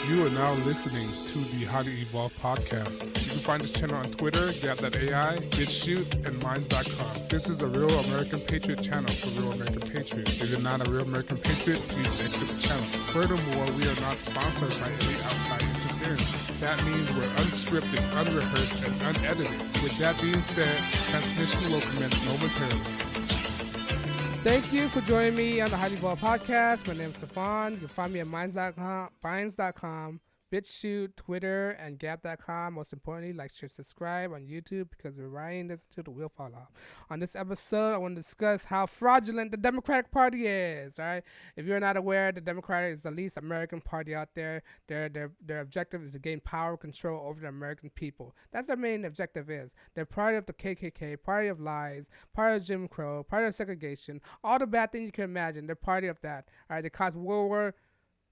You are now listening to the Highly Evolved Podcast. You can find this channel on Twitter, Gap.ai, BitChute, and Minds.com. This is a Real American Patriot channel for Real American Patriots. If you're not a Real American Patriot, please exit the channel. Furthermore, we are not sponsored by any outside interference. That means we're unscripted, unrehearsed, and unedited. With that being said, transmission will commence momentarily. Thank you for joining me on the Highly Evolved Podcast. My name is Stefan. You can find me at Minds.com, BitChute, Twitter, and Gap.com. Most importantly, like, share, subscribe on YouTube because we're writing this until the wheel fall off. On this episode, I want to discuss how fraudulent the Democratic Party is. All right, if you're not aware, the Democratic is the least American party out there. Their objective is to gain power, control over the American people. That's their main objective is. They're party of the KKK, party of lies, party of Jim Crow, party of segregation, all the bad things you can imagine. They're party of that. All right, they caused World War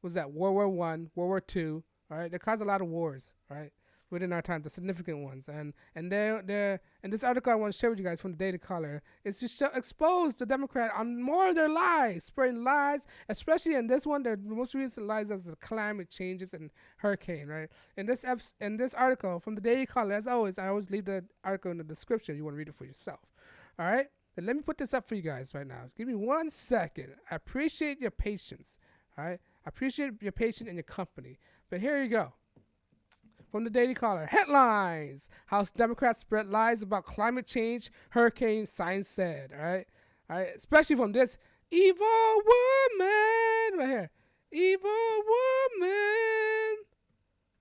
I, World War II. All right, they caused a lot of wars, right, within our time, the significant ones, and they're and this article I want to share with you guys from the Daily Caller is to expose the Democrat on more of their lies, spreading lies, especially in this one, their most recent lies as the climate changes and hurricane, right. In this article from the Daily Caller, as always, I always leave the article in the description. You want to read it for yourself, all right. And let me put this up for you guys right now. Give me 1 second. I appreciate your patience, all right. I appreciate your patience and your company. But here you go. From the Daily Caller. Headlines. House Democrats spread lies about climate change, hurricane, science said. All right. Especially from this evil woman right here. Evil woman.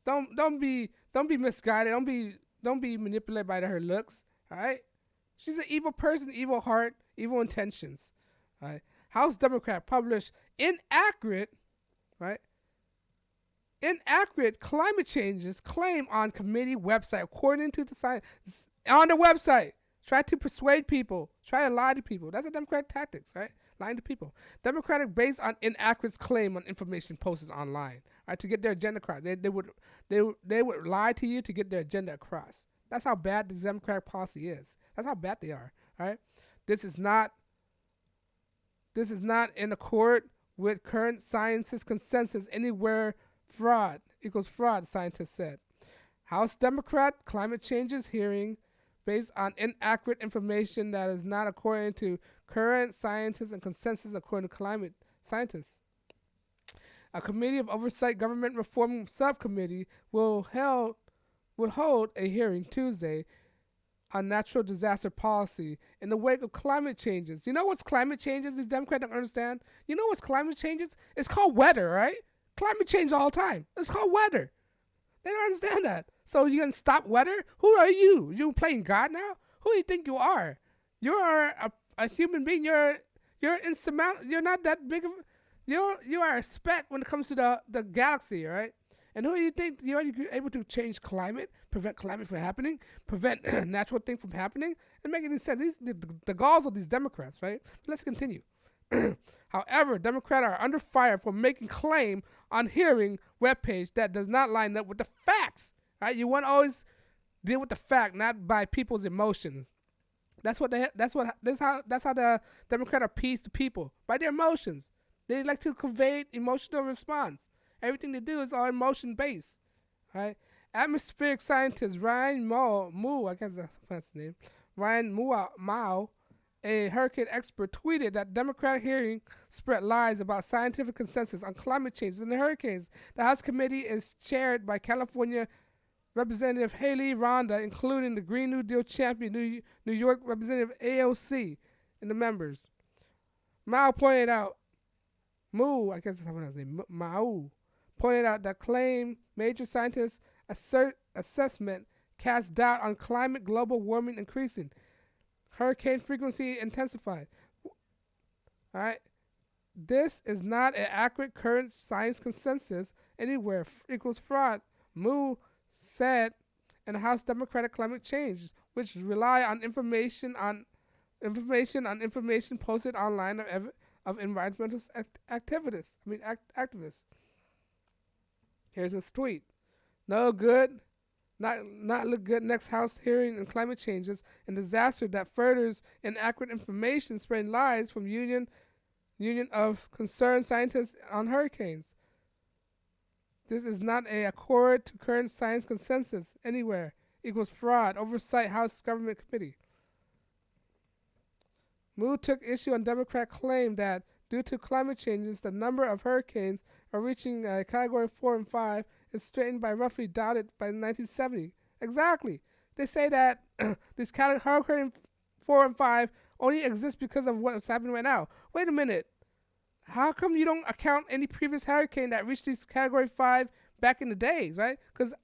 Don't be misguided. Don't be manipulated by her looks. All right. She's an evil person, evil heart, evil intentions. All right. House Democrat published inaccurate climate changes claim on committee website, according to the science on the website. Try to persuade people, try to lie to people. That's a Democratic tactics, right? Lying to people. Democratic based on inaccurate claim on information posted online, right? To get their agenda across. They would lie to you to get their agenda across. That's how bad the Democratic policy is. That's how bad they are, right? This is not in accord with current scientists' consensus anywhere. Fraud equals fraud, scientists said. House Democrat climate changes hearing based on inaccurate information that is not according to current scientists and consensus according to climate scientists. A committee of oversight government reform subcommittee will hold a hearing Tuesday on natural disaster policy in the wake of climate changes. You know what's climate changes? These Democrats don't understand. You know what's climate changes? It's called weather, right? Climate change all the time. It's called weather. They don't understand that. So you can stop weather? Who are you? You playing God now? Who do you think you are? You are a human being. You're insurmountable. You're not that big of. You are a speck when it comes to the galaxy, right? And who do you think you're able to change climate, prevent climate from happening, prevent natural things from happening, and make any sense? The goals of these Democrats, right? Let's continue. However, Democrats are under fire for making claim on hearing webpage that does not line up with the facts. Right? You want to always deal with the fact, not by people's emotions. That's how the Democrats appease to people, by their emotions. They like to convey emotional response. Everything they do is all emotion based. Right? Atmospheric scientist Ryan Mao, I guess that's his name. Ryan Mao, a hurricane expert, tweeted that Democratic hearing spread lies about scientific consensus on climate change and the hurricanes. The House committee is chaired by California Representative Haley Ronda, including the Green New Deal champion, New York Representative AOC, in the members. Mao pointed out that claim major scientists' assessment cast doubt on climate global warming increasing. Hurricane frequency intensified. All right. This is not an accurate current science consensus anywhere. Equals fraud. Mu said in the House Democratic climate change, which rely on information posted online of environmental activists. Activists. Here's his tweet. No good. Not look good next House hearing on climate changes and disaster that furthers inaccurate information spreading lies from Union of Concerned Scientists on Hurricanes. This is not a accord to current science consensus anywhere. Equals fraud. Oversight House Government Committee. Mood took issue on Democrat claim that due to climate changes, the number of hurricanes are reaching category 4 and 5 is straightened by roughly doubted by 1970. Exactly. They say that these hurricane 4 and 5 only exist because of what's happening right now. Wait a minute. How come you don't account any previous hurricane that reached these category 5 back in the days, right? Because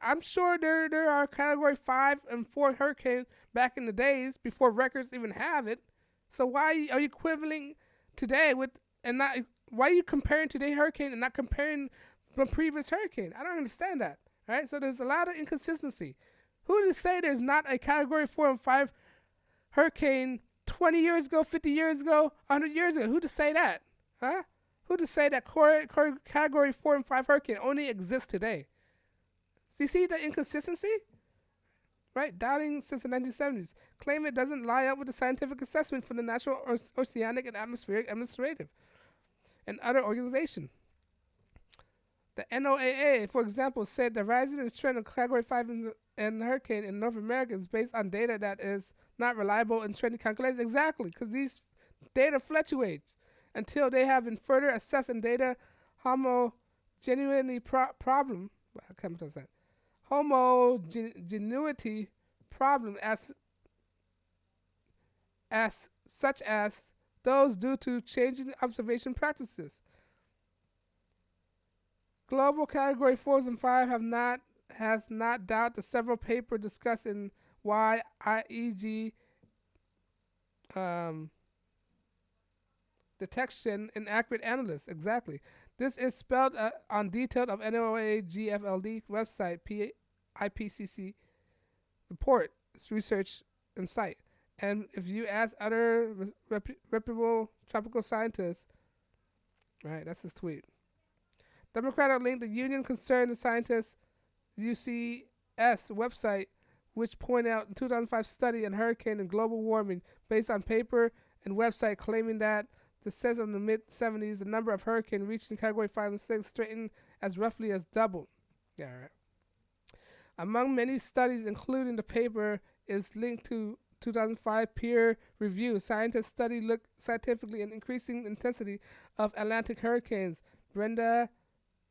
I'm sure there are category 5 and 4 hurricanes back in the days before records even have it. So why are you equivalent today with and not? Why are you comparing today's hurricane and not comparing the previous hurricane? I don't understand that. Right? So there's a lot of inconsistency. Who to say there's not a category 4 and 5 hurricane 20 years ago, 50 years ago, 100 years ago? Who to say that? Huh? Who to say that category 4 and 5 hurricane only exists today? Do you see the inconsistency? Right? Doubting since the 1970s. Claim it doesn't lie up with the scientific assessment from the National Oceanic and Atmospheric Administrative and other organizations. The NOAA, for example, said the rising trend of category 5 and hurricane in North America is based on data that is not reliable and trending calculations. Exactly, because these data fluctuates until they have been further assessed and data homogeneity problem. I can't pronounce that. Homogeneity problem as such as those due to changing observation practices. Global category 4s and 5 has not doubt the several papers discussed in why IEG detection inaccurate analysis. Exactly. This is spelled on detail of NOAA GFLD website IPCC report research and site. And if you ask other reputable tropical scientists, right, that's his tweet. Democratic link the Union Concerned the Scientists UCS website, which pointed out in 2005 study on hurricane and global warming based on paper and website claiming that the says in the mid-70s the number of hurricanes reaching category 5 and 6 straightened as roughly as doubled. Yeah, right. Among many studies, including the paper, is linked to 2005 peer review. Scientists study look scientifically and increasing intensity of Atlantic hurricanes. Brenda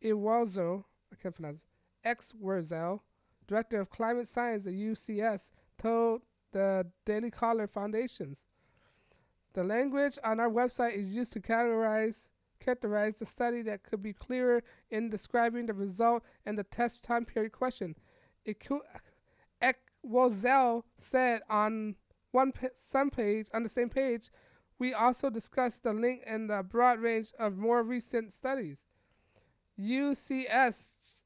Iwalzo, I can't pronounce it, X-Wurzel, director of climate science at UCS, told the Daily Caller Foundations. The language on our website is used to characterize the study that could be clearer in describing the result and the test time period question. X-Wurzel said on on the same page, we also discussed the link and the broad range of more recent studies. UCS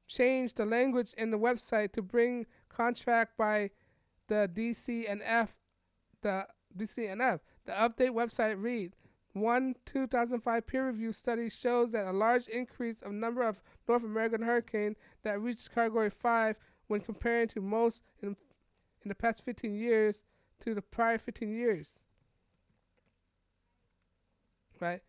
changed the language in the website to bring contract by the DCNF. The update website read, 2005 peer-reviewed study shows that a large increase of number of North American hurricanes that reached category 5 when comparing to most in the past 15 years to the prior 15 years. Right?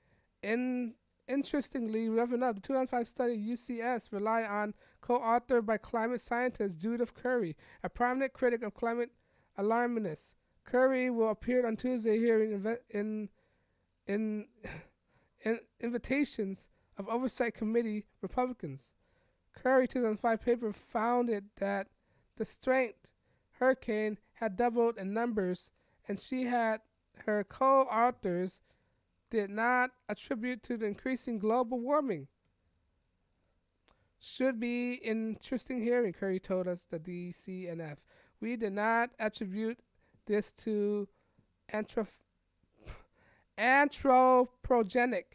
Interestingly, enough, the 2005 study UCS relied on co-authored by climate scientist Judith Curry, a prominent critic of climate alarmists. Curry will appear on Tuesday hearing in invitations of Oversight Committee Republicans. Curry 2005 paper found that the strength hurricane had doubled in numbers, and she had her co-authors did not attribute to the increasing global warming. Should be interesting hearing, Curry told us, the DCNF. We did not attribute this to anthropogenic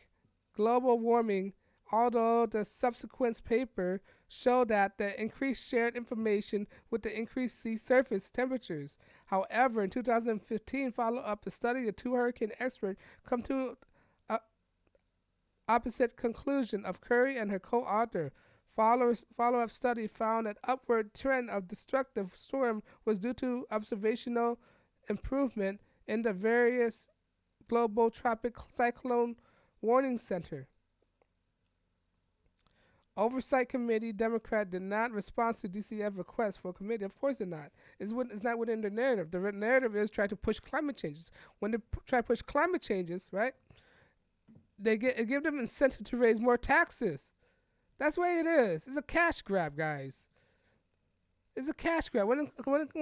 global warming, although the subsequent paper showed that the increased shared information with the increased sea surface temperatures. However, in 2015, follow-up the study, the two hurricane experts come to opposite conclusion of Curry and her co-author. Follow-up study found that upward trend of destructive storm was due to observational improvement in the various global tropic cyclone warning center. Oversight Committee Democrat did not respond to DCF request for a committee. Of course they're not. It's not within the narrative. The narrative is try to push climate changes. When they try to push climate changes, right, it give them incentive to raise more taxes. That's the way it is. It's a cash grab, guys. It's a cash grab. When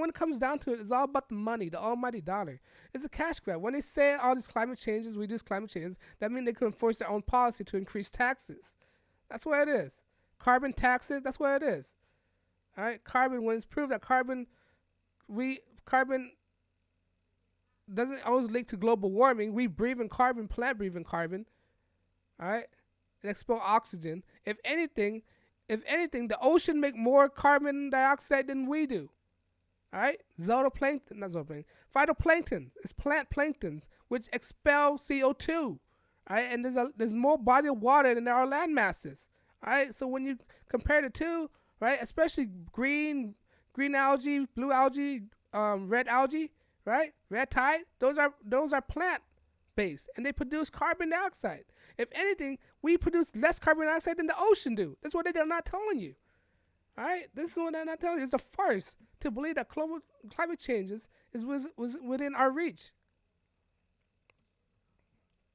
it comes down to it, it's all about the money, the almighty dollar. It's a cash grab. When they say all these climate changes, reduce climate changes, that means they could enforce their own policy to increase taxes. That's what it is. Carbon taxes, that's what it is. All right, carbon, when it's proved that carbon doesn't always link to global warming. We breathe in carbon, plant breathe in carbon. All right, and expel oxygen. If anything, the ocean make more carbon dioxide than we do. All right, phytoplankton is plant planktons which expel CO2. All right, and there's more body of water than there are land masses. All right, so when you compare the two, right, especially green algae, blue algae, red algae, right, red tide, those are plant based, and they produce carbon dioxide. If anything, we produce less carbon dioxide than the ocean do. That's what they're not telling you. All right, this is what they're not telling you. It's a farce to believe that climate changes was within our reach.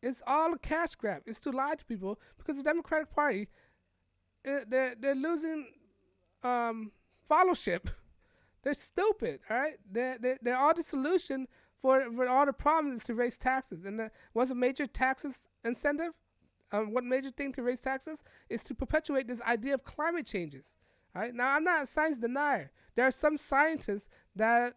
It's all a cash grab. It's to lie to people because the Democratic Party, they're losing followership. They're stupid. All right, they're all the solution for all the problems is to raise taxes. And what's a major taxes incentive? One major thing to raise taxes is to perpetuate this idea of climate changes. All right, now I'm not a science denier. There are some scientists that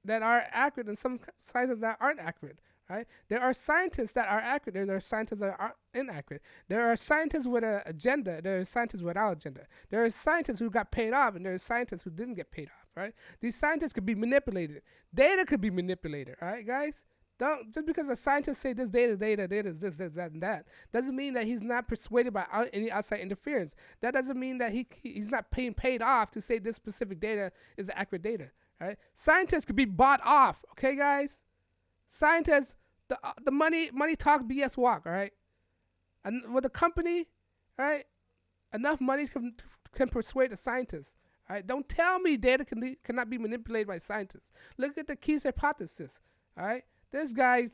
are accurate and some scientists that aren't accurate. Right? There are scientists that are accurate. There are scientists that are inaccurate. There are scientists with an agenda. There are scientists without agenda. There are scientists who got paid off, and there are scientists who didn't get paid off. Right? These scientists could be manipulated. Data could be manipulated. All right, guys. Don't just because a scientist say this data is this, that, and that doesn't mean that he's not persuaded by any outside interference. That doesn't mean that he's not paid off to say this specific data is accurate data. Right? Scientists could be bought off. Okay, guys. Scientists. The money talk, BS walk, all right? And with a company, all right, enough money can persuade a scientist, all right? Don't tell me data cannot be manipulated by scientists. Look at the Keyes hypothesis, all right? This guy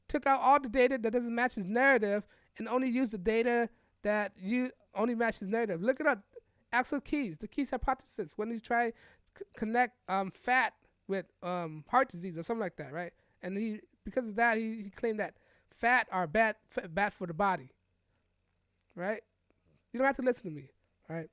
took out all the data that doesn't match his narrative and only used the data that only match his narrative. Look at Axel Keyes, the Keyes hypothesis, when he's trying to connect fat with heart disease or something like that, right? And because of that, he claimed that fat are bad for the body, right? You don't have to listen to me, all right?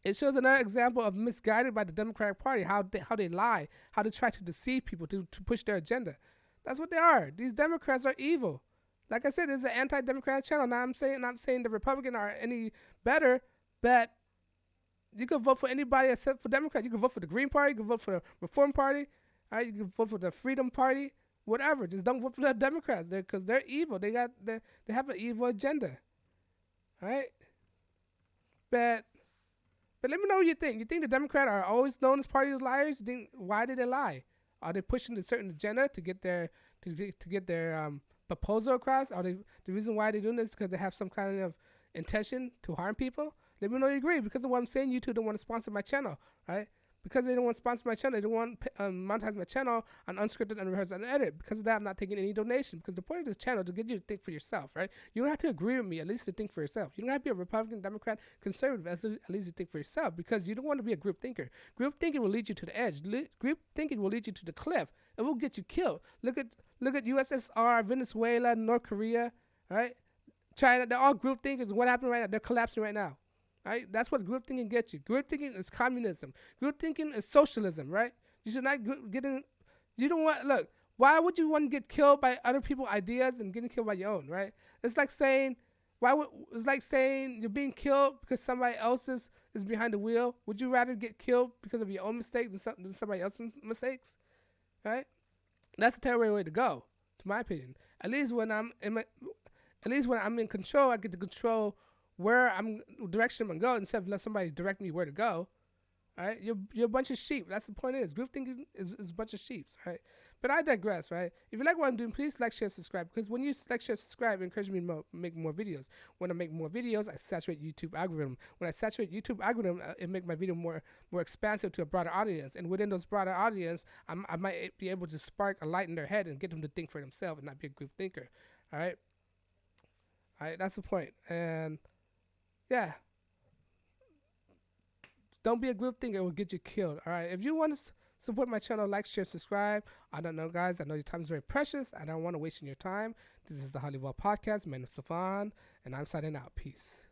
It shows another example of misguided by the Democratic Party, how they lie, how they try to deceive people to push their agenda. That's what they are. These Democrats are evil. Like I said, it's an anti-democratic channel. Now I'm not saying the Republicans are any better, but you can vote for anybody except for Democrat. You can vote for the Green Party. You can vote for the Reform Party. Right? You can vote for the Freedom Party. Whatever. Just don't vote for the Democrats because they're evil. They have an evil agenda. All right? But let me know what you think. You think the Democrats are always known as party of liars? Why did they lie? Are they pushing a certain agenda to get their proposal across? Are they the reason why they're doing this because they have some kind of intention to harm people? Let me know you agree. Because of what I'm saying, YouTube don't want to sponsor my channel, right? Because they don't want to sponsor my channel, they don't want to monetize my channel on unscripted, unrehearsed, and unedited. Because of that, I'm not taking any donation. Because the point of this channel is to get you to think for yourself, right? You don't have to agree with me, at least to think for yourself. You don't have to be a Republican, Democrat, conservative, at least to think for yourself. Because you don't want to be a group thinker. Group thinking will lead you to the edge. Group thinking will lead you to the cliff. It will get you killed. Look at USSR, Venezuela, North Korea, right? China, they're all group thinkers. What happened right now? They're collapsing right now. Right? That's what group thinking gets you. Group thinking is communism. Group thinking is socialism, right? You should not get in. You don't want, look, why would you want to get killed by other people's ideas and getting killed by your own, right? It's like saying, you're being killed because somebody else is behind the wheel. Would you rather get killed because of your own mistake than somebody else's mistakes, right? That's a terrible way to go, to my opinion. At least when I'm in control, I get to control direction I'm going instead of let somebody direct me where to go. All right, you're a bunch of sheep. That's the point. Group thinking is a bunch of sheep. All right, but I digress. Right, if you like what I'm doing, please like, share, subscribe. Because when you like, share, subscribe, it encourages me to make more videos. When I make more videos, I saturate YouTube algorithm. When I saturate YouTube algorithm, it make my video more expansive to a broader audience. And within those broader audience, I might be able to spark a light in their head and get them to think for themselves and not be a group thinker. All right, that's the point. And yeah. Don't be a group thinker. It will get you killed. All right. If you want to support my channel, like, share, subscribe. I don't know, guys. I know your time is very precious. I don't want to waste your time. This is the Highly Evolved Podcast. My name is Stefan, and I'm signing out. Peace.